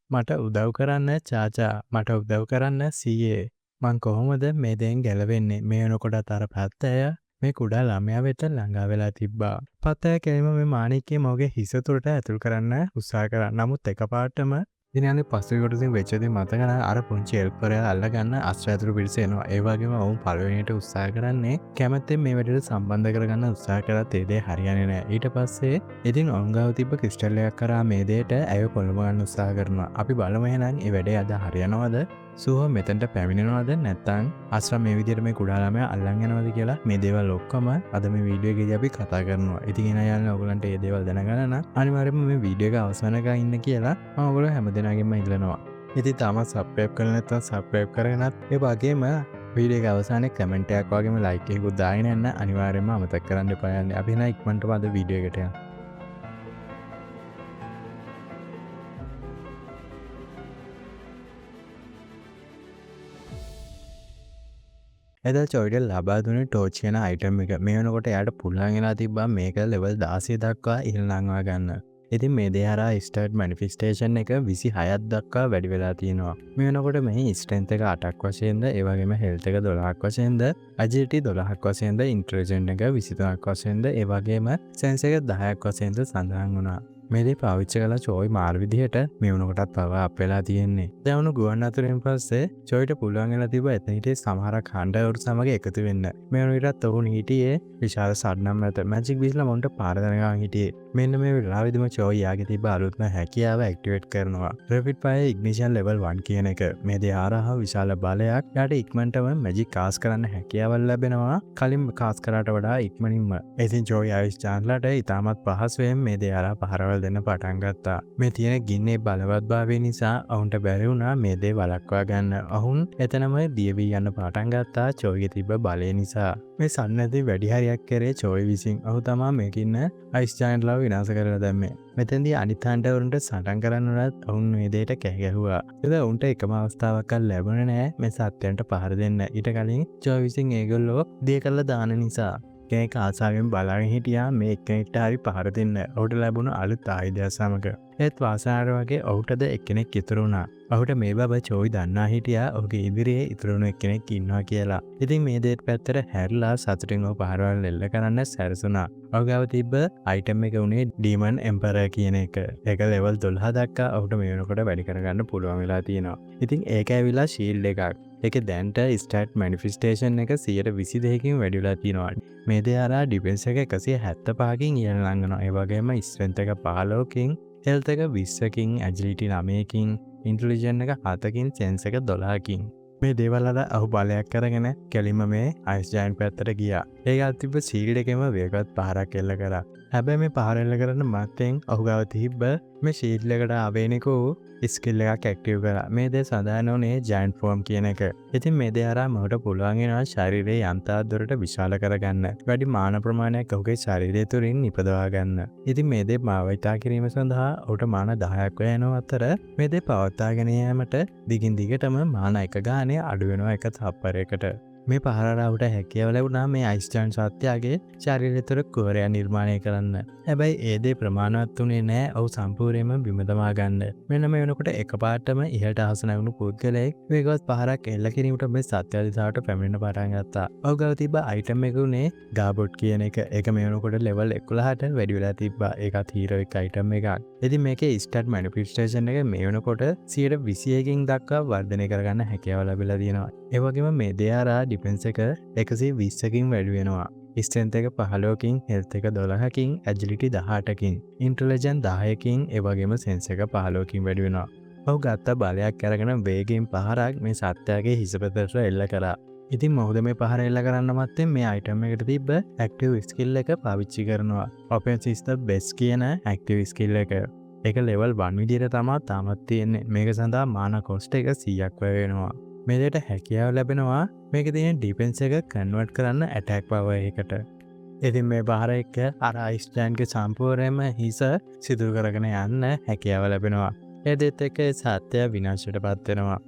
මට උදව් කරන්න චාචා මට උදව් කරන්න සීයේ මං කොහොමද මේ දෙයින් ගැලවෙන්නේ මේ වෙනකොටත් අර පැත්තය මේ කුඩා ළමයා වෙත ළඟා වෙලා තිබ්බා. පත්තය කෙලිම මේ මාණික්කේ මොගේ හිස තුරට ඇතුල් කරන්න උත්සාහ කරා. නමුත් එකපාරටම දිනයන්ගේ පස්සේ කොටසින් වෙච්ච දේ මතක නැහැ. අර පුංචි එල්පරයා අල්ලගන්න අස්ත්‍ර ඇතුළු පිරිස එනවා. ඒ වගේම ඔවුන් පළවෙනියට උත්සාහ කරන්නේ කැමැත්තෙන් මේ වැඩේට සම්බන්ධ කරගන්න උත්සාහ කරත් ඒ දේ හරියන්නේ නැහැ. ඊට පස්සේ ඉතින් ඔවුන් ගාව තිබ්බ ක්‍රිස්ටල් එකක් කරා මේ දෙයට ඇයව පොළඹ ගන්න උත්සාහ කරනවා. අපි බලමු එහෙනම් මේ වැඩේ අද හරියනවද? සුහ මෙතනට පැමිණෙනවද නැත්නම් අස්රා මේ විදිහට මේ කුඩා ළමයා අල්ලන් යනවද කියලා මේ දේවල් ඔක්කොම අද මේ වීඩියෝ එකේදී අපි කතා කරනවා. ඉතින් එන යාළුවෝ ඔයගලන්ට මේ දේවල් දැනගන්න නම් අනිවාර්යයෙන්ම මේ වීඩියෝ එක අවසානකම් ඉන්න කියලා මම ඔයගොල්ලෝ හැමදෙනාගෙන්ම ඉල්ලනවා. ඉතින් තාමත් සබ්ස්ක්‍රයිබ් කරලා නැත්නම් සබ්ස්ක්‍රයිබ් කරගෙනත් ඒ වගේම වීඩියෝ එක අවසානයේ කමෙන්ට් එකක් වගේම ලයික් එකකුත් දාගෙන යන්න අනිවාර්යයෙන්ම අමතක කරන්න එපා යන්නේ. අපි එහෙනම් ඉක්මනටම අද වීඩියෝ එකට යමු. එදා චොයිට ලබා දුන්නේ ටෝච් කියන අයිටම් එක. මේ වෙනකොට එයාට පුළුවන් වෙලා තිබ්බා මේක ලෙවල් 16 දක්වා ඉහළ නංවා ගන්න. ඉතින් මේ දේ හරහා ස්ටාර්ට් මැනිෆෙස්ටේෂන් එක 26ක් දක්වා වැඩි වෙලා තියෙනවා. මේ වෙනකොට මෙහි ස්ට්‍රෙන්ත් එක 8ක් වශයෙන්ද, ඒ වගේම හෙල්ත් එක 12ක් වශයෙන්ද, අජිලිටි 12ක් වශයෙන්ද, ඉන්ටෙලිජන්ට් එක 23ක් වශයෙන්ද, ඒ වගේම සෙන්ස් එක 10ක් වශයෙන්ද සඳහන් වුණා. මේ දේ පාවිච්චි කළා චෝයි මාර විදිහට මේ වුණකොටත් පව අප් වෙලා තියෙන්නේ. දැන් ගුවන් අතුරෙන් පස්සේ චෝයිට පුළුවන් වෙලා තිබ්බා එතන හිටියේ සමහර කණ්ඩායම් සමග එකතු වෙන්න. මේ වෙනකොටත් ඔවුන් හිටියේ විශාල සඩනම් මත මැජික් බීස්ලා මොන්ට පාර දරනවා හිටියේ. මෙන්න මේ වෙලාවෙදිම චෝයි යාගේ තිබ්බ අලුත්ම හැකියාව ඇක්ටිවේට් කරනවා. රැපිඩ් ෆයර් ඉග්නිෂන් ලෙවල් 1 කියන එක. මේ දේ හරහා විශාල බලයක් යාට ඉක්මනටම මැජික් කාස් කරන්න හැකියාවල් ලැබෙනවා. කලින් කාස් කරාට වඩා ඉක්මනින්ම. ඉතින් චෝයි ආයිස් චාන්ලර්ට ඉතාමත් පහසුවෙන් මේ දේ හරහා පහරවල් දෙන්න පටන් ගත්තා. මේ තියෙන ගින්නේ බලවත්භාවය නිසා ඔවුන්ට බැරි වුණා මේ දේ වළක්වා ගන්න. ඔවුන් එතනම දියවී යන්න පටන් ගත්තා චෝයිගේ තිබ්බ බලය නිසා. මේ සන්නදී වැඩි හරියක් කරේ චෝයි විසින්. ඔහු තමා මේකින්න අයිස් ජයන්ට්ලාව විනාශ කරලා දැම්මේ. මෙතෙන්දී අනිත් හන්ටවරුන්ට සටන් කරන්න උනත් ඔවුන් මේ දෙයට කෑ ගැහුවා. ඒද උන්ට එකම අවස්ථාවක්වත් ලැබුණේ නැහැ මේ සත්‍යයන්ට පහර දෙන්න. ඊට කලින් චෝයි විසින් ඒගොල්ලෝ දිය කළා දාන නිසා කෙනෙක් ආසාවෙන් බලාගෙන හිටියා මේ එක්කෙනෙක්ට හරි පහර දෙන්න. ඔහුට ලැබුණු අලුත් ආයුධය සමග. ඒත් වාසනාවට වගේ ඔහුටද එක්කෙනෙක් ඉතුරු වුණා. ඔහුට මේ බබ චෝයි දන්නා හිටියා ඔහුගේ ඉදිරියේ ඉතුරුණු එක්කෙනෙක් ඉන්නවා කියලා. ඉතින් මේ දෙයට පැත්තට හැරිලා සතුටින් ඔහු පහරවල් එල්ල කරන්න සැරසුණා. ඔහු ගාව තිබ්බ අයිටම් එක උනේ ඩීමන් එම්පරර් කියන එක. ඒක ලෙවල් 12 දක්වා ඔහුට මේ වෙනකොට වැඩි කරගන්න පුළුවන් වෙලා තියෙනවා. ඉතින් ඒක ඇවිල්ලා ෂීල්ඩ් එකක්. ඒක දැන්ට ස්ටාර්ට් මැනිෆෙස්ටේෂන් එක 122කින් වැඩි වෙලා තියෙනවා. මේ දේ හරහා ඩිෆෙන්ස් එක 175කින් ඉහළ ලංඝනවා. ඒ වගේම ස්ට්‍රෙන්ත් එක 15කින්, හෙල්ත් එක 20කින්, ඇජිලිටි 9කින්, ඉන්ටෙලිජන්ට් එක 7කින්, සෙන්ස් එක 12කින්. මේ දේවල් වල අහු බලයක් කරගෙන කෙලින්ම මේ අයිස් ජයන්ට් පැත්තට ගියා. ඒකත් තිබ්බ ෂීල්ඩ් එකෙම වේගවත් පහරක් එල්ල කරා. හැබැයි මේ පහර එල්ල කරන මත්තෙන් ඔහු ගාව තිබ්බ මේ ෂීල්ඩ් එකට ආවේනිකෝ ස්කිල් එකක් ඇක්ටිව් කරා. මේ දේ සඳහන් වුණේ ජයන්ට් ෆෝම් කියන එක. ඉතින් මේ දේ හරහා මොහුට පුළුවන් වෙනවා ශරීරයේ යන්තාක් දුරට විශාල කරගන්න. වැඩි මාන ප්‍රමාණයක් ඔහුගේ ශරීරය තුලින් නිපදවා ගන්න. ඉතින් මේ දේ භාවිතා කිරීම සඳහා ඔහුට මාන 10ක් වෙනවා අතර මේ දේ පවත්වාගෙන යාමට දිගින් දිගටම මාන 1 ගානේ අඩු වෙනවා එක තප්පරයකට. මේ පහරරාවට හැකියාව ලැබුණා මේ අයිස් ජයන්ට් සත්‍යයේ ශරීරය තුළ කුහරයක් නිර්මාණය කරන්න. හැබැයි ඒ දේ ප්‍රමාණවත් වුණේ නැහැ ඔහු සම්පූර්ණයෙන්ම බිම දමා ගන්න. මෙන්න මේ වෙනකොට එකපාරටම ඉහළට අහස නැගුණු පුද්ගලයෙක් වේගවත් පහරක් එල්ල කිරීමට මේ සත්‍ය දිශාවට පැමිණෙන්න පටන් ගත්තා. ඔහු ගාව තිබ්බ අයිටම් එක උනේ ගාබොට් කියන එක. ඒක මේ වෙනකොට ලෙවල් 11ට වැඩි වෙලා තිබ්බා. ඒකත් හීරෝයික් අයිටම් එකක්. ඉතින් මේකේ ස්ටාර්ට් මැනිෆෙස්ටේෂන් එක මේ වෙනකොට 121කින් දක්වා වර්ධනය කරගන්න හැකියාව ලැබිලා තියෙනවා. ඒ වගේම මේ දේ හරහා ඩිෆෙන්ස් එක 120කින් වැඩි වෙනවා. ස්ට්‍රෙන්ත් එක 15කින්, හෙල්ත් එක 12කින්, ඇජිලිටි 18කින්, ඉන්ටෙලිජන්ට් 10කින්, ඒ වගේම සෙන්ස් එක 15කින් වැඩි වෙනවා. ඔහු ගත්ත බලයක් අරගෙන වේගයෙන් පහරක් මේ සත්‍යයේ හිස පැත්තට එල්ල කරා. ඉතින් මොහොත මේ පහර එල්ල කරන්න මත්තෙන් මේ අයිටම් එකට තිබ්බ ඇක්ටිව් ස්කිල් එක පාවිච්චි කරනවා. ඔෆෙන්ස් ඉස් ද බෙස්ට් කියන ඇක්ටිව් ස්කිල් එක. ඒක ලෙවල් 1 විදිහට තමයි තාමත් තියෙන්නේ. මේක සඳහා මාන කොස්ට් එක 100ක් වෙනවා. මේ දෙයට හැකියාව ලැබෙනවා මේක තියෙන ඩිෆෙන්ස් එක කන්වර්ට් කරන්න ඇටැක් පවර් එකකට. ඉතින් මේ පහර එක්ක අර අයිස් ජයන්ට්ගේ සම්පූර්ණයෙන්ම හිස සිදු කරගෙන යන්න හැකියාව ලැබෙනවා. ඒ දෙත් එක්ක සත්‍ය විනාශයටපත් වෙනවා.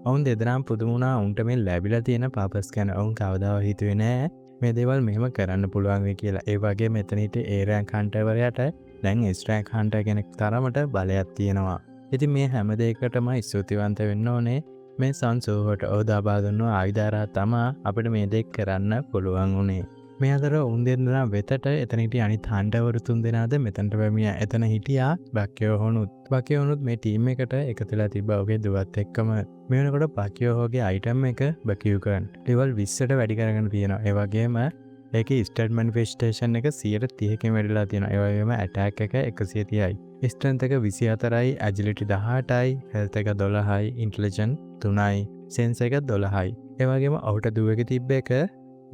ඔවුන් දෙදෙනාම පුදුම වුණා උන්ට මේ ලැබිලා තියෙන පර්පස් ගැන. ඔවුන් කවදාවත් හිතුවේ නෑ මේ දේවල් මෙහෙම කරන්න පුළුවන් වෙයි කියලා. ඒ වගේ මෙතන හිටිය ඒරියන් කන්ටර්වරයාට දැන් ස්ට්‍රැක් හන්ටර් කෙනෙක් තරමට බලයක් තියෙනවා. ඉතින් මේ හැම දෙයකටම ස්තුතිවන්ත වෙන්න ඕනේ. මේ සංසෝවට ඔදාබා දුන්නු ආයුධාරා තමා අපිට මේ දෙයක් කරන්න පුළුවන් වුණේ. මේ අතර උන් දෙන්නා වෙතට එතන හිටිය අනිත් හන්ටර්වරු තුන් දෙනාද මෙතනට පැමිණියා. එතන හිටියා බකියෝනුත් මේ ටීම් එකට එකතුලා තිබ්බා ඔහුගේ දුවත් එක්කම. මේ වෙනකොට බකියෝගේ අයිටම් එක බකියුකන් ලෙවල් 20ට වැඩි කරගෙන තියෙනවා. ඒ වගේම ඒකේ ස්ටේට් මැනිෆෙස්ටේෂන් එක 130කින් වැඩිලා තියෙනවා. ඒ වගේම ඇටැක් එක 130යි. ස්ට්‍රෙන්ත් එක 24යි, ඇජිලිටි 18යි, හෙල්ත් එක 12යි, ඉන්ටෙලිජන්ස් 3යි, සෙන්ස් එක 12යි. ඒ වගේම අවුට දුවක තිබ්බ එක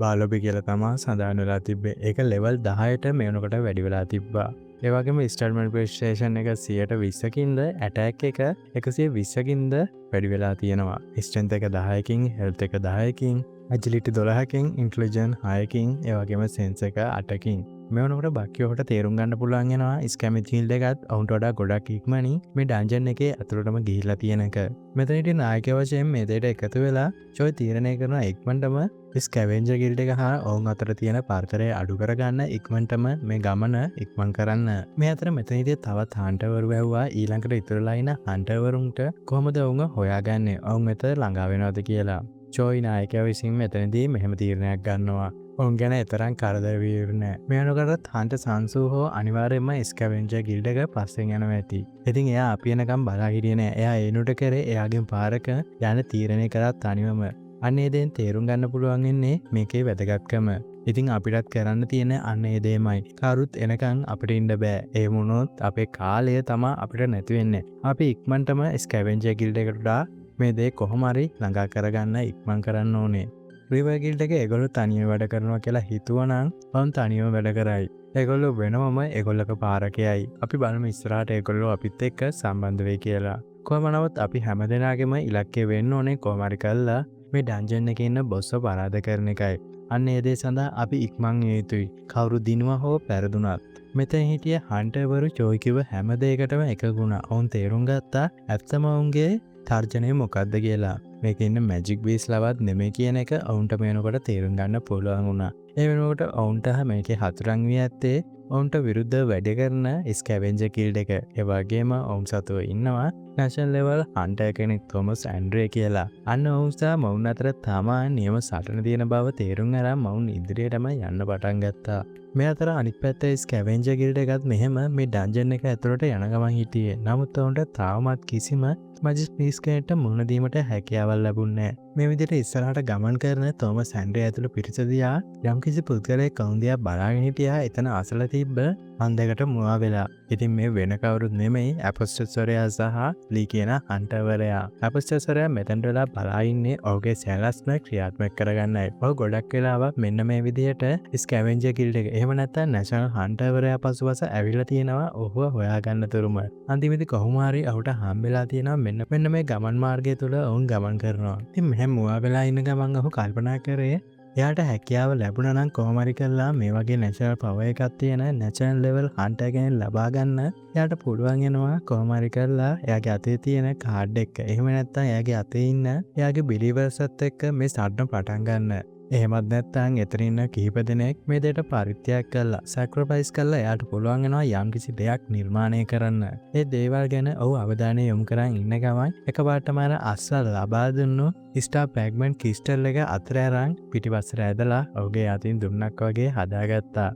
බාලොබි කියලා තමා සඳහන් වෙලා තිබ්බේ. ඒක ලෙවල් 10ට මේ වෙනකොට වැඩි වෙලා තිබ්බා. ඒ වගේම ස්ටේට් මැනිෆෙස්ටේෂන් එක 120කින්ද ඇටැක් එක 120කින්ද වැඩි වෙලා තියෙනවා. ස්ට්‍රෙන්ත් එක 10කින්, හෙල්ත් එක 10කින්, ඇජිලිටි 12කින්, ඉන්ටෙලිජන්ස් 6කින්, ඒ වගේම සෙන්ස් එක 8කින්. මේ වෙනකොට බකියෝට තේරුම් ගන්න පුළුවන් වෙනවා ස්කැමිත් ෆීල්ඩ් එකත් අවුන්ට වඩා ගොඩක් ඉක්මනින් මේ ඩන්ජන් එකේ ඇතුළටම ගිහිල්ලා තියෙන එක. මෙතන හිටිය නායකයා වශයෙන් මේ දෙයට එකතු වෙලා චොයි තීරණය කරන ඉක්මනටම ස්කැවෙන්ජර් ගිල්ඩ් එක හා ඔවුන් අතර තියෙන පරතරය අඩු කරගන්න ඉක්මනටම මේ ගමන ඉක්මන් කරන්න. මේ අතර මෙතන හිටිය තවත් හන්ටර්වරු වැහුවා ඊළඟට ඉතුරුලා ඉන්න හන්ටර්වරුන්ට කොහොමද ඔවුන් හොයාගන්නේ ඔවුන් මෙතන ළඟා වෙනවද කියලා. චොයි නායකයා විසින් මෙතනදී මෙහෙම තීරණයක් ගන්නවා. ඔවුන් ගැන එතරම් කරදර විය නෑ. මේ වෙනකොට හන්ට සංසූ හෝ අනිවාර්යයෙන්ම ස්කැවෙන්ජර් ගිල්ඩ් එක පස්සෙන් යනවා ඇති. ඉතින් එයා අපි එනකම් බලා හිටියේ නෑ. එයා ඒනුට කරේ එයාගෙන් පාරක යන තීරණය කරා තනිවම. අන්න ඒ දෙයින් තේරුම් ගන්න පුළුවන් ඉන්නේ මේකේ වැදගත්කම. ඉතින් අපිටත් කරන්න තියෙන අන්න ඒ දෙයමයි. කවුරුත් එනකන් අපිට ඉන්න බෑ. ඒ වුණොත් අපේ කාලය තමා අපිට නැති වෙන්නේ. අපි ඉක්මනටම ස්කැවෙන්ජර් ගිල්ඩ් එකට මේ දේ කොහොම හරි ළඟා කරගන්න ඉක්මන් කරන්න ඕනේ. රිවර් ගිල්ඩ් එක ඒගොල්ලෝ තනියම වැඩ කරනවා කියලා හිතුවනම් වම් තනියම වැඩ කරයි. ඒගොල්ලෝ වෙනවම ඒගොල්ලක පාරකයයි. අපි බලමු ඉස්සරහට ඒගොල්ලෝ අපිත් එක්ක සම්බන්ධ වෙයි කියලා. කොහොම නමුත් අපි හැමදෙනාගේම ඉලක්කය වෙන්න ඕනේ කොහොම හරි කරලා මේ ඩන්ජන් එකේ ඉන්න බොස්ව පරාද කරන එකයි. අන්න ඒ දේ සඳහා අපි ඉක්මන් විය යුතුයි. කවුරු දිනුවා හෝ පෙරදුනත්. මෙතන හිටිය හන්ටර්වරු චෝයි කිව්ව හැම දෙයකටම එකගුණා. ඔවුන් තේරුම් ගත්තා ඇත්තම ඔවුන්ගේ තර්ජනය මොකක්ද කියලා. මේක ඉන්න මැජික් බීස් ලවත් නෙමෙයි කියන එක ඔවුන්ට මේනකොට තේරුම් ගන්න පුළුවන් වුණා. ඒ වෙනකොට ඔවුන්ට මේකේ හතුරන් වී ඇත්තේ ඔවුන්ට විරුද්ධව වැඩ කරන ස්කැවෙන්ජර් ගිල්ඩ් එක. ඒ වගේම ඔවුන් සතුව ඉන්නවා නැෂනල් ලෙවල් හන්ටර් කෙනෙක් තොමස් ඇන්ඩ්‍රේ කියලා. අන්න ඔවුන් සහ මවුන් අතර තමා නියම සටන තියෙන බව තේරුම් අරන් මවුන් ඉදිරියටම යන්න පටන් ගත්තා. මේ අතර අනිත් පැත්තේ ස්කැවෙන්ජර් ගිල්ඩ් එකත් මෙහෙම මේ ඩන්ජන් එක ඇතුළට යන ගමන් හිටියේ. නමුත් ඔවුන්ට තාමත් කිසිම මජිස් පීස් කෙනෙක්ට මුහුණ දීමට හැකියාවක් ලැබුණේ නැහැ. මේ විදිහට ඉස්සරහට ගමන් කරන තෝමස් ඇන්ඩ්‍රේ ඇතුළු පිරිස දිහා යම්කිසි පුද්ගලයෙක් කවුන් දිහා බලාගෙන හිටියා. එතන අසල තිබ්බ හන්දකට මුවා වෙලා. ඉතින් මේ වෙන කවුරුත් නෙමෙයි ඇපොස්ටර්ස්වරයා සහ ලී කියන හන්ටර්වරයා. ඇපොස්ටර්ස්වරයා මෙතනට වෙලා බලා ඉන්නේ ඔහුගේ සැලැස්ම ක්‍රියාත්මක කරගන්නයි. ඔහු ගොඩක් වෙලාවක් මෙන්න මේ විදිහට ස්කැවෙන්ජර් ගිල්ඩ් එක එහෙම නැත්නම් නැෂනල් හන්ටර්වරයා පසුපස ඇවිල්ලා තියෙනවා ඔහුව හොයාගන්න තුරුම. අන්තිමේදී කොහොම හරි ඔහුට හම්බෙලා තියෙනවා මෙන්න මේ ගමන් මාර්ගය තුල ඔවුන් ගමන් කරනවා. ඉතින් මෙහෙම මුවා වෙලා ඉන්න ගමන් ඔහු කල්පනා කරේ එයාට හැකියාව ලැබුණා නම් කොහොම හරි කරලා මේ වගේ නැෂනල් පවර් එකක් තියෙන නැෂනල් ලෙවල් හන්ටර් කෙනෙක් ලබා ගන්න එයාට පුළුවන් වෙනවා කොහොම හරි කරලා එයාගේ අතේ තියෙන කාඩ් එක. එහෙම නැත්නම් එයාගේ අතේ ඉන්න එයාගේ බිලීවර්ස්ත් එක්ක මේ සටන පටන් ගන්න. එහෙමත් නැත්නම් එතන ඉන්න කිහිප දෙනෙක් මේ දෙයට පරිත්‍යාග කළා සැක්‍රිෆයිස් කළා එයාට පුළුවන් වෙනවා යම්කිසි දෙයක් නිර්මාණය කරන්න. ඒ දේවල් ගැන ඔහු අවධානය යොමු කරන් ඉන්න ගමන් එකපාරටම අර අස්සල් ලබා දුන්නු ස්ටාර් පැග්මන්ට් ක්‍රිස්ටල් එක අතර අරන් පිටිපස්සට ඇදලා ඔහුගේ අතින් දුන්නක් වගේ හදාගත්තා.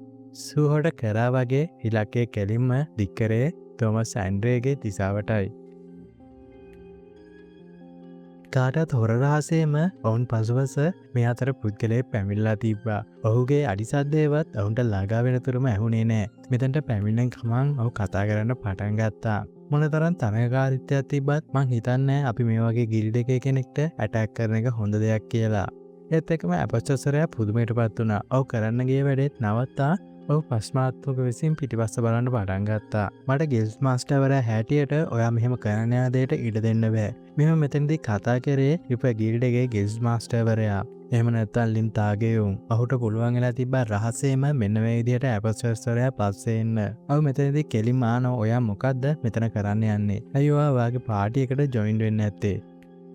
සූහොට කරා වගේ ඉලක්කයේ කෙලින්ම දික්කරේ තෝමස් ඇන්ඩ්‍රේගේ දිසාවටයි. කාටත් හොර රහසේම ඔවුන් පසුවස මේ අතර පුද්ගලයෙක් පැමිණලා තිබ්බා. ඔහුගේ අඩිසද්දේවත් ඔවුන්ට ළඟා වෙනතුරුම ඇහුනේ නෑ. මෙතනට පැමිණෙන ගමන් ඔහු කතා කරන්න පටන් ගත්තා. මොනතරම් තරඟකාරීත්වයක් තිබ්බත් මං හිතන්නේ අපි මේ වගේ ගිල්ඩ් එකේ කෙනෙක්ට ඇටැක් කරන එක හොඳ දෙයක් කියලා. ඒත් එක්කම ඇපොස්ටර්ස්වරයා පුදුමයටපත් වුණා. ඔහු කරන්න ගිය වැඩේත් නවත්තා ඔහු ප්‍රශ්නාත්මක විසින් පිටිපස්ස බලන්න පටන් ගත්තා. මට ගිල්ඩ් මාස්ටර්වරයා හැටියට ඔයා මෙහෙම කරන්න යන දෙයට ඉඩ දෙන්න බෑ. මෙහෙම මෙතනදී කතා කරේ රිපර් ගිල්ඩ් එකේ ගිල්ඩ් මාස්ටර්වරයා. එහෙම නැත්නම් ලින් තාගේයුන්. ඔහුට පුළුවන් වෙලා තිබ්බා රහසේම මෙන්න මේ විදිහට ඇපොස්ටර්ස්වරයා පස්සේ එන්න. ඔහු මෙතනදී කෙලින්ම ආනෝ ඔයා මොකද්ද මෙතන කරන්න යන්නේ? අයියෝ ඔයාගේ පාටි එකට ජොයින් වෙන්න නැත්තේ.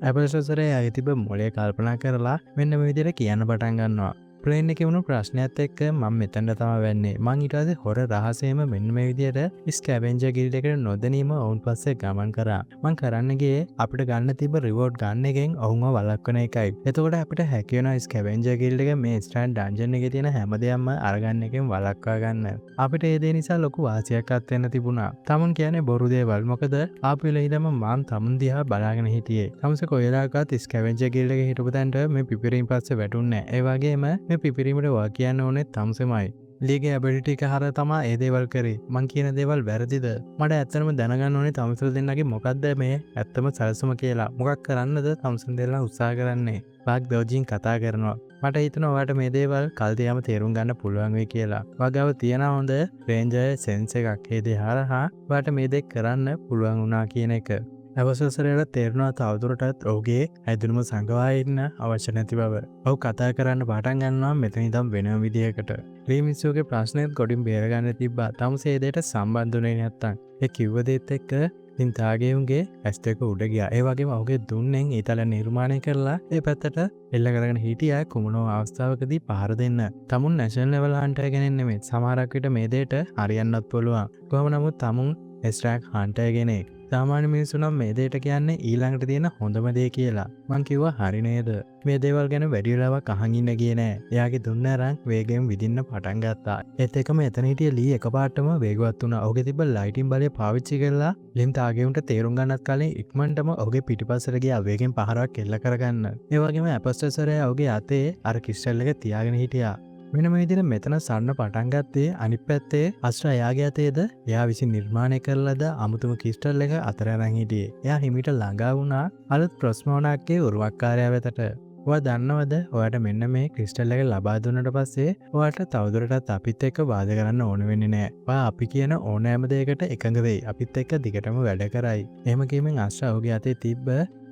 ඇපොස්ටර්ස්වරයා තිබ්බ මොලේ කල්පනා කරලා මෙන්න මේ විදිහට කියන්න පටන් ගන්නවා. ප්ලේන් එකේ වුණු ප්‍රශ්නයත් එක්ක මම මෙතනට තමයි වෙන්නේ. මං ඊට පස්සේ හොර රහසේම මෙන්න මේ විදියට ස්කැවෙන්ජර් ගිල්ඩ් එකට නොදැනීම ඔවුන් පස්සේ ගමන් කරා. මං කරන්න ගියේ අපිට ගන්න තිබ්බ රිවෝඩ් ගන්න එකෙන් ඔවුන්ව වළක්වන එකයි. එතකොට අපිට හැකි වෙනවා ස්කැවෙන්ජර් ගිල්ඩ් එක මේ ස්ටෑන්ඩ් ඩන්ජන් එකේ තියෙන හැම දෙයක්ම අරගන්න එකෙන් වළක්වා ගන්න. අපිට ඒ දේ නිසා ලොකු වාසියක් අත් වෙන්න තිබුණා. තමුන් කියන්නේ බොරු දේවල්. මොකද ආපු වෙලේ ඉඳන්ම මං තමුන් දිහා බලාගෙන හිටියේ. තමුසේ කොයිලාකවත් ස්කැවෙන්ජර් ගිල්ඩ් එකේ හිටපු තැනට මේ පිපිරීම පස්සේ වැටුන්නේ නැහැ. ඒ වගේම මේ පිපිරීමට වා කියන්න ඕනේ තමුසෙමයි. ලීගේ ඇබිලිටි එක හරහා තමයි ඒ දේවල් කරේ. මං කියන දේවල් වැරදිද? මට ඇත්තටම දැනගන්න ඕනේ තමුසල දෙන්නගේ මොකද්ද මේ ඇත්තම සැලසුම කියලා. මොකක් කරන්නද තමුසන් දෙන්නා උත්සාහ කරන්නේ? පාක් දෝජින් කතා කරනවා. මට හිතෙනවා ඔයාලට මේ දේවල් කල්තියාම තේරුම් ගන්න පුළුවන් වෙයි කියලා. වගාව තියන හොඳ රේන්ජර් සෙන්ස් එකක්. ඒ දේ හරහා ඔයාලට මේ දේ කරන්න පුළුවන් වුණා කියන එක. අවසසරයට තේරුණා තවදුරටත් ඔහුගේ ඇදුණුම සංගවා ඉන්න අවශ්‍ය නැති බව. ඔහු කතා කරන්න පටන් ගන්නවා මෙතන ඉඳන් වෙනම විදියකට. ක්‍රීමිස්සුගේ ප්‍රශ්නෙත් ගොඩින් බේරගන්න තිබ්බා. තමුසේ ඒ දෙයට සම්බන්ධුනේ නැත්තම්. ඒ කිව්ව දේත් එක්ක ඉතින් තාගේවුන්ගේ ඇස් දෙක උඩ ගියා. ඒ වගේම ඔහුගේ දුන්නෙන් ඊතල නිර්මාණය කරලා ඒ පැත්තට එල්ල කරගෙන හිටියා කුමනෝ අවස්ථාවකදී පහර දෙන්න. තමුන් නැෂනල් ලෙවල් හන්ටර් කෙනෙක් නෙමෙයි. සමහරක් විට මේ දෙයට හරියන්නත් පුළුවන්. කොහොම නමුත් තමුන් ස්ට්‍රැක් හන්ටර් කෙනෙක්. සාමාන්‍ය මිනිස්සුනම් මේ දෙයට කියන්නේ ඊළඟට තියෙන හොඳම දේ කියලා. මං කිව්වා හරි නේද? මේ දේවල් ගැන වැඩි වෙලාවක් අහන් ඉන්න ගියේ නෑ. එයාගේ දුන්න අරන් වේගයෙන් විදින්න පටන් ගත්තා. ඒත් එකම එතන හිටිය ලී එකපාරටම වේගවත් වුණා. ඔහුගේ තිබ්බ ලයිටින් බලය පාවිච්චි කරලා ලිම් තාගෙවුන්ට තේරුම් ගන්නත් කලින් ඉක්මනටම ඔහුගේ පිටිපස්සට ගියා වේගෙන් පහරක් එල්ල කරගන්න. ඒ වගේම ඇපස්ටර්සරයා ඔහුගේ අතේ අර ක්‍රිස්ටල් එක තියාගෙන හිටියා. මෙන්න මේ විදිහට මෙතන සන්න පටන් ගත්තේ අනිත් පැත්තේ අස්ට්‍රා එයාගේ අතේද එයා විසින් නිර්මාණය කරලාද අමුතුම ක්‍රිස්ටල් එක අතර අරන් හිටියේ. එයා හිමිට ළඟා වුණා අලුත් ප්‍රොස්මෝනාක්ගේ උරුමකාරයා වෙතට. ඔයා දන්නවද ඔයාට මෙන්න මේ ක්‍රිස්ටල් එක ලබා දුන්නට පස්සේ ඔයාට තවදුරටත් අපිත් එක්ක වාද කරන්න ඕන වෙන්නේ නැහැ. ඔයා අපි කියන ඕනෑම දෙයකට එකඟ වෙයි. අපිත් එක්ක දිගටම වැඩ කරයි. එහෙම කියමින් අස්ට්‍රා ඔහුගේ අතේ තිබ්බ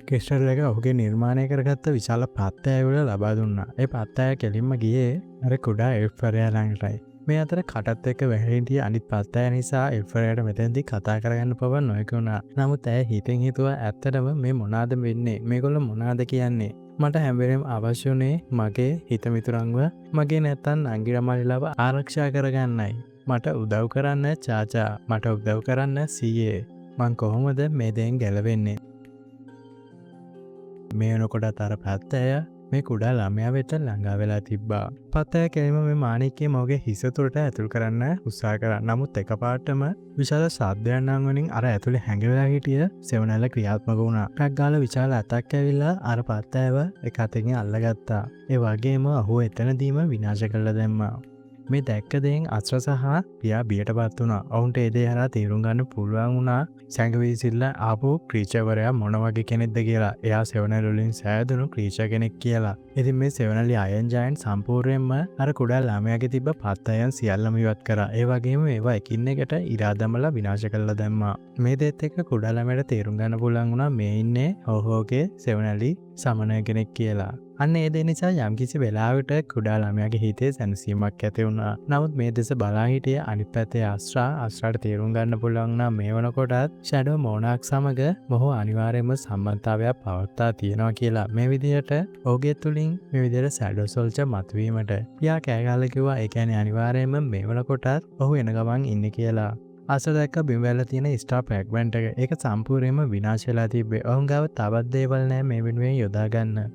ක්‍රිස්ටල් එක ඔහුගේ නිර්මාණය කරගත්ත විශාල පත්තෑවල ලබා දුන්නා. ඒ පත්තෑය කෙලින්ම ගියේ අර කුඩා එල්ෆරයා ළඟටයි. මේ අතර කටත් එක්ක වැහිටිය අනිත් පත්තෑය නිසා එල්ෆරයාට මෙතෙන්දී කතා කරගන්න පව නොහැකුණා. නමුත් ඇය හිතෙන් හිතුවා ඇත්තටම මේ මොනවාද වෙන්නේ? මේගොල්ලෝ මොනවාද කියන්නේ? මට හැම වෙලේම අවශ්‍ය උනේ මගේ හිතමිතුරන්ව මගේ නැත්තම් අංගිරමලිලාව ආරක්ෂා කරගන්නයි. මට උදව් කරන්න චාචා. මට උදව් කරන්න සීයේ. මං කොහොමද මේ දෙයින් ගැලවෙන්නේ? මේ වෙනකොට අර පත්තෑය මේ කුඩා ළමයා වෙත ළඟා වෙලා තිබ්බා. පත්තෑය කෙලින්ම මේ මාණික්කේ මවගේ හිස තුරට ඇතුල් කරන්න උත්සාහ කරා. නමුත් එකපාරටම විශාල ශබ්දයක් නම් වලින් අර ඇතුලේ හැංගිලා හිටිය සෙවණැල්ල ක්‍රියාත්මක වුණා. ටක් ගාලා විශාල අතක් ඇවිල්ලා අර පත්තෑයව එක අතකින් අල්ලගත්තා. ඒ වගේම ඔහු එතනදීම විනාශ කළා දැම්මා. මේ දැක්ක දෙයින් අස්ත්‍ර සහ පියා බියටපත් වුණා. ඔවුන්ට ඒ දේ හරහා තේරුම් ගන්න පුළුවන් වුණා සැඟවිසිල්ල ආපු ක්‍රීචර්වරයා මොන වගේ කෙනෙක්ද කියලා. එයා සෙවණැලි වලින් සෑදුණු ක්‍රීචර් කෙනෙක් කියලා. ඉතින් මේ සෙවණැලි අයන් ජයන්ට් සම්පූර්ණයෙන්ම අර කුඩා ළමයාගේ තිබ්බ පත්තයන් සියල්ලම ඉවත් කරා. ඒ වගේම ඒවා එකින් එකට ඉරා දමලා විනාශ කළා දැම්මා. මේ දෙත් එක්ක කුඩා ළමයාට තේරුම් ගන්න පුළුවන් වුණා මේ ඉන්නේ හොහෝගේ සෙවණැලි සමනය කෙනෙක් කියලා. අන්න ඒ දේ නිසා යම්කිසි වෙලාවකට කුඩා ළමයාගේ හිතේ සැනසීමක් ඇති වුණා. නමුත් මේ දෙස බලා හිටිය අනිත් පැත්තේ අස්ට්‍රාට තේරුම් ගන්න පුළුවන් වුණා මේ වෙනකොටත් ෂැඩෝ මෝනාක් සමග මොහු අනිවාර්යයෙන්ම සම්බන්ධතාවයක් පවත්වා තියෙනවා කියලා. මේ විදිහට ඔහුගේ තුලින් මේ විදිහට ෂැඩෝ සෝල්ජර් මතුවීමට පියා කෑගහලා කිව්වා ඒ කියන්නේ අනිවාර්යයෙන්ම මේ වෙනකොටත් ඔහු එන ගමන් ඉන්නේ කියලා. අසල දැක්ක බිම වැල්ල තියෙන ස්ටාර් ෆ්‍රැග්මන්ට් එක. ඒක සම්පූර්ණයෙන්ම විනාශ වෙලා තිබ්බේ. ඔවුන් ගාව තවත් දේවල් නැහැ මේ වෙනුවෙන් යොදා ගන්න.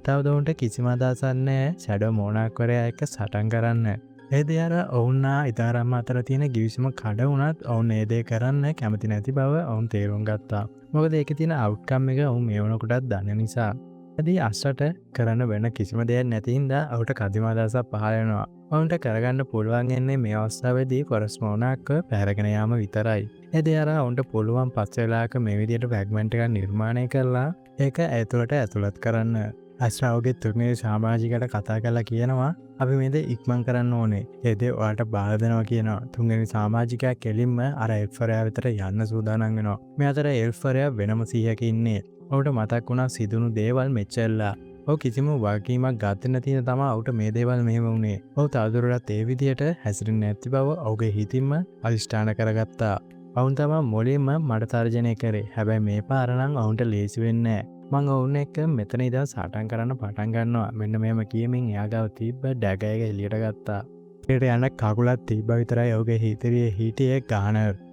තවද ඔවුන්ට කිසිම අදහසක් නැහැ ෂැඩෝ මෝනාක්වරයා එක්ක සටන් කරන්න. ඒ දේ අර ඔවුන්නා ඉතාරම්ම අතර තියෙන ගිවිසුම කඩ වුණත් ඔවුන් ඒ දේ කරන්න කැමති නැති බව ඔවුන් තේරුම් ගත්තා. මොකද ඒකේ තියෙන අවුට්කම් එක ඔවුන් මේ වෙනකොටත් දන්න නිසා. ඇදී අස්ට්‍රට කරන්න වෙන කිසිම දෙයක් නැති හින්දා ඔහුට කදිම අදහසක් පහළ වෙනවා. ඔවුන්ට කරගන්න පුළුවන් වෙන්නේ මේ අවස්ථාවේදී ෆොරස් මෝනාක්ව පැහැරගෙන යාම විතරයි. ඒ දේ අර ඔවුන්ට පුළුවන් පස් වෙලාවක මේ විදිහට ෆ්‍රැග්මන්ට් එකක් නිර්මාණය කරලා ඒක ඇතුළට කරන්න. අස්ට්‍රාවගේ තුර්නේ සමාජිකට කතා කරලා කියනවා අපි මේ දේ ඉක්මන් කරන්න ඕනේ. ඒ දේ ඔයාලට බාර දෙනවා කියනවා. තුන්වෙනි සමාජිකයා කෙලින්ම අර එල්ෆරයා වෙතට යන්න සූදානම් වෙනවා. මේ අතර එල්ෆරයා වෙනම 100ක ඉන්නේ. ඔහුට මතක් වුණා සිදුණු දේවල් මෙච්චරලා. ඔහු කිසිම වගකීමක් ගත්තේ නැති නිසා තමයි ඔහුට මේ දේවල් මෙහෙම වුනේ. ඔහු තවදුරටත් ඒ විදිහට හැසිරෙන්නේ නැති බව ඔහුගේ හිතින්ම අදිෂ්ඨාන කරගත්තා. ඔවුන් තමයි මුලින්ම මට තර්ජනය කරේ. හැබැයි මේ පාර නම් ඔවුන්ට ලේසි වෙන්නේ නැහැ. මං ඔවුන් එක්ක මෙතන ඉදා සටන් කරන්න පටන් ගන්නවා. මෙන්න මෙහෙම කියමින් එයා ගාව තිබ්බ ඩැග එක එළියට ගත්තා. ඊට යන කකුලක් තිබ්බ විතරයි ඔහුගේ හිතරියේ හිටියේ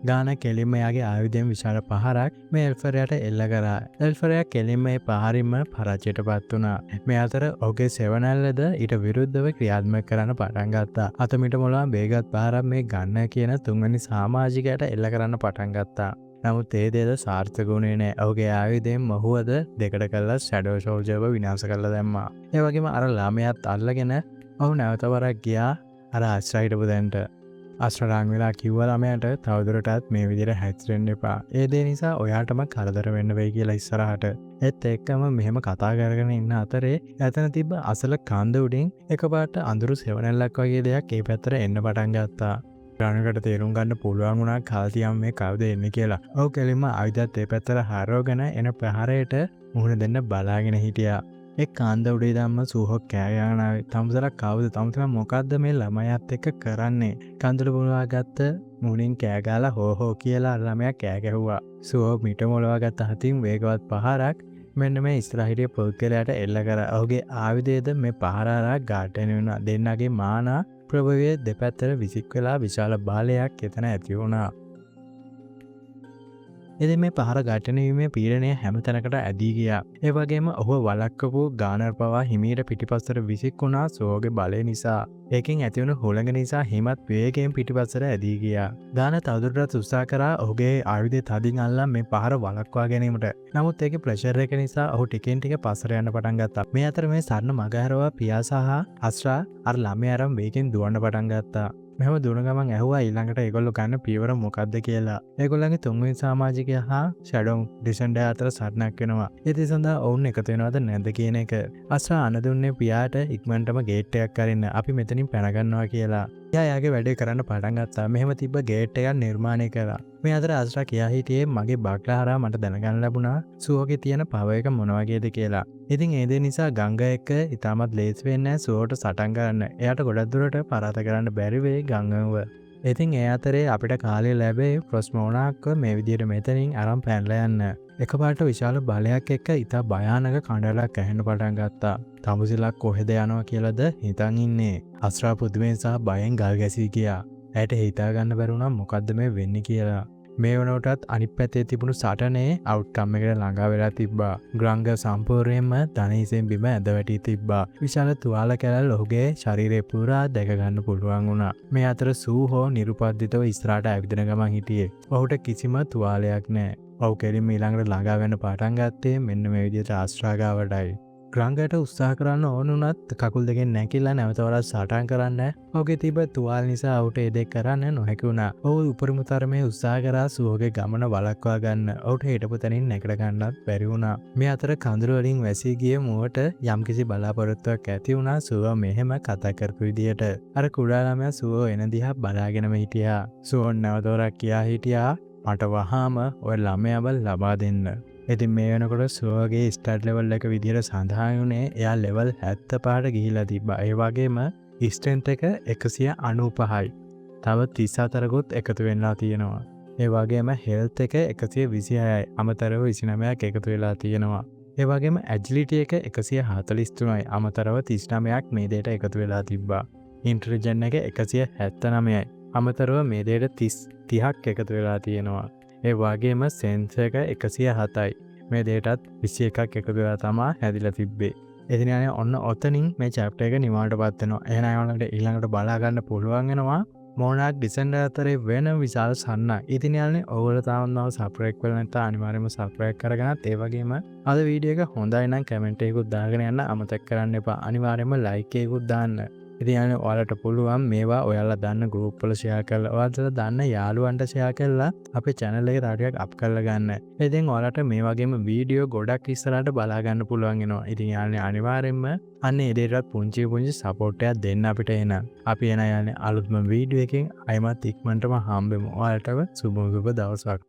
ගාන කෙලින්ම එයාගේ ආයුධයෙන් විශාල පහරක් මේ එල්ෆරයාට එල්ල කරා. එල්ෆරයා කෙලින්ම මේ පහරින්ම පරාජයටපත් වුණා. මේ අතර ඔහුගේ සෙවණැල්ලද ඊට විරුද්ධව ක්‍රියාත්මක කරන්න පටන් ගත්තා. අතමිට මොළා වේගත් පහරක් මේ ගන්න කියන තුන්වෙනි සමාජිකයට එල්ල කරන්න පටන් ගත්තා. නමුත් ඒ දේද සාර්ථක වුණේ නෑ. ඔහුගේ ආයුධයෙන් මොහුවද දෙකට කළා ෂැඩෝ සෝල්ජර්ව විනාශ කරලා දැම්මා. ඒ වගේම අර ළමයාත් අල්ලගෙන ඔහු නැවත වරක් ගියා අර ආශ්‍රය හිටපු තැනට. ආශ්‍රයයන් වෙලා කිව්වා ළමයාට තවදුරටත් මේ විදිහට හැසිරෙන්න එපා. ඒ දේ නිසා ඔයාටම කරදර වෙන්න වෙයි කියලා ඉස්සරහට. ඒත් එක්කම මෙහෙම කතා කරගෙන ඉන්න අතරේ එතන තිබ්බ අසල කන්ද උඩින් එකපාරට අඳුරු සෙවණැල්ලක් වගේ දෙයක් ඒ පැත්තට එන්න පටන් ගත්තා. ගානකට තේරුම් ගන්න පුළුවන් වුණා කාල්තියම් මේ කවුද එන්නේ කියලා. ඔහු කෙලින්ම ආයුධත් ඒ පැත්තට හරවගෙන එන ප්‍රහාරයට මුහුණ දෙන්න බලාගෙන හිටියා. ඒ කාන්ද උඩේ දැම්ම සූහොක් කෑ ගහගෙන ආවේ. තමුසලා කවුද? තමුසලා මොකද්ද මේ ළමයාත් එක්ක කරන්නේ? කඳුළු පුරවා ගත්ත මුණින් කෑ ගහලා හෝ හෝ කියලා ළමයා කෑ ගැහුවා. සූහොක් මිට මොලවා ගත්ත හතින් වේගවත් පහරක් මෙන්න මේ ඉස්සරහිටිය පුද්ගලයාට එල්ල කරා. ඔහුගේ ආයුධයේද මේ පහරාරා ඝාතනය වුණා. දෙන්නගේ මානා ප්‍රභවයේ දෙපැත්තට විසික් වෙලා විශාල බාලයක් එතන ඇති වුණා. ඉතින් මේ පහර ඝාතනය වීමේ පීඩනය හැම තැනකට ඇදී ගියා. ඒ වගේම ඔහුව වළක්වපු ගානර් පවා හිමීට පිටිපස්සට විසික් වුණා සෝගේ බලය නිසා. ඒකෙන් ඇතිවුණු හුළඟ නිසා හිමත් වේගයෙන් පිටිපස්සට ඇදී ගියා. ගාන තවදුරටත් උත්සාහ කරා ඔහුගේ ආයුධය තදින් අල්ලා මේ පහර වළක්වා ගැනීමට. නමුත් ඒකේ ප්‍රෙෂර් එක නිසා ඔහු ටිකෙන් ටික පස්සට යන්න පටන් ගත්තා. මේ අතර මේ සරණ මගහැරවා පියා සහ අස්රා අර ළමයා අරන් වේගෙන් දුවන්න පටන් ගත්තා. මෙහම දුන ගමන් ඇහුවා ඊළඟට ඒගොල්ලෝ ගන්න පියවර මොකක්ද කියලා. ඒගොල්ලන්ගේ තුන්වෙනි සමාජිකයා හා ෂැඩෝ ඩිසෙන්ඩර් අතර සටනක් වෙනවා. ඒ සඳහා ඔවුන් එකතු වෙනවද නැද්ද කියන එක. අස්රා අන දුන්නේ පියාට ඉක්මනටම ගේට් එකක් අරින්න. අපි මෙතනින් පැන ගන්නවා කියලා. එයා යාගේ වැඩේ කරන්න පටන් ගත්තා. මෙහෙම තිබ්බ ගේට් එකක් නිර්මාණය කළා. මේ අතර අස්රා කියා හිටියේ මගේ බක්ලා හරහා මට දැනගන්න ලැබුණා සුවෝගේ තියෙන පව එක මොන වගේද කියලා. ඉතින් ඒ දේ නිසා ගංගා එක්ක ඉතාමත් ලේසි වෙන්නේ නැහැ සුවෝට සටන් කරන්න. එයාට ගොඩක් දුරට පරාත කරන්න බැරි වෙයි ගංගාව. ඉතින් ඒ අතරේ අපිට කාලය ලැබේ ප්‍රොස්මෝනාක්ව මේ විදිහට මෙතනින් අරන් පැනලා යන්න. එකපාරට විශාල බලයක් එක්ක ඉතා භයානක කණ්ඩායමක් ඇහෙන්න පටන් ගත්තා. තමුසිලක් කොහෙද යනවා කියලාද හිතන් ඉන්නේ. අස්රා පුදුමෙන් සහ බයෙන් ගල් ගැසී ගියා. ඇයට හිතා ගන්න බැරි වුණා මොකද්ද මේ වෙන්නේ කියලා. මේ වනකොටත් අනිත් පැත්තේ තිබුණු සටනේ අවුට්කම් එකට ළඟා වෙලා තිබ්බා. ග්‍රංග සම්පූර්ණයෙන්ම ධනීසෙන් බිම ඇද වැටී තිබ්බා. විශාල තුවාල කැලල් ඔහුගේ ශරීරය පුරා දැක ගන්න පුළුවන් වුණා. මේ අතර සූහෝ නිරුපද්දිතව ඉස්සරහට ඇවිදින ගමන් හිටියේ. ඔහුට කිසිම තුවාලයක් නැහැ. ඔහු කෙලින්ම ඊළඟට ළඟා වෙන්න පටන් ගත්තේ මෙන්න මේ විදිහට ආශ්‍රාගාවටයි. ග්‍රංගට උත්සාහ කරන්න ඕන වුණත් කකුල් දෙකෙන් නැකිලා නැවත වරක් සටන් කරන්න ඔහුගේ තිබ්බ තුවාල නිසා ඔහුට ඒ දෙක කරන්න නොහැකි වුණා. ඔහු උපරිම තරමේ උත්සාහ කරා සුවගේ ගමන වළක්වා ගන්න. ඔහුට හිටපු තැනින් නැගිට ගන්නත් බැරි වුණා. මේ අතර කඳුළු වලින් වැසී ගිය මුවට යම්කිසි බලාපොරොත්තුවක් ඇති වුණා සුව මෙහෙම කතා කරපු විදියට. අර කුඩා ළමයා සුව එන දිහා බලාගෙනම හිටියා. සුව නැවත වරක් කියා හිටියා මට වහාම ඔය ළමයාව ලබා දෙන්න. ඉතින් මේ වෙනකොට සුවගේ ස්ටාර්ට් ලෙවල් එක විදිහට සඳහන් වුණේ එයා ලෙවල් 75ට ගිහිලා තිබ්බා. ඒ වගේම ස්ට්‍රෙන්ත් එක 195යි. තව 34කුත් එකතු වෙලා තියෙනවා. ඒ වගේම හෙල්ත් එක 126යි. අමතරව 29ක් එකතු වෙලා තියෙනවා. ඒ වගේම ඇජිලිටි එක 143යි. අමතරව 39ක් මේ දෙයට එකතු වෙලා තිබ්බා. ඉන්ටෙලිජන්ස් එක 179යි. අමතරව මේ දෙයට 30ක් එකතු වෙලා තියෙනවා. ඒ වගේම සෙන්ස් එක 107යි. මේ දෙයටත් 21ක් එකතු වෙලා තමයි හැදිලා තිබ්බේ. ඉතින් ඔන්න ඔතනින් මේ chapter එක නිමාවටපත් වෙනවා. එහෙනම් ඔයාලට ඊළඟට බලා ගන්න පුළුවන් වෙනවා මොනාක් ඩිසෙන්ඩර් අතරේ වෙන විශාල සන්නක්. ඉතින් යාළුවනේ ඔයගොල්ලෝ තාම සබ්ස්ක්‍රයිබ් කරලා නැත්නම් අනිවාර්යයෙන්ම සබ්ස්ක්‍රයිබ් කරගන්නත් ඒ වගේම අද වීඩියෝ එක හොඳයි නම් කමෙන්ට් එකකුත් දාගෙන යන්න අමතක කරන්න එපා. අනිවාර්යයෙන්ම ලයික් එකකුත් දාන්න. ඉතින් යාළුවනේ ඔයාලට පුළුවන් මේවා ඔයාලා දන්න ගෲප් වල ෂෙයා කරලා ඔයාලට දන්න යාළුවන්ට ෂෙයා කරලා අපේ channel එක තව ටිකක් අප් කරලා ගන්න. ඉතින් ඔයාලට මේ වගේම වීඩියෝ ගොඩක් ඉස්සරහට බලා ගන්න පුළුවන් වෙනවා. ඉතින් යාළුවනේ අනිවාර්යයෙන්ම අන්න ඒ දෙයටත් පුංචි සපෝට් එකක් දෙන්න අපිට එන. අපි එන යාළුවනේ අලුත්ම වීඩියෝ එකකින් අයමත් ඉක්මනටම හම්බෙමු. ඔයාලටම සුබ දවසක්.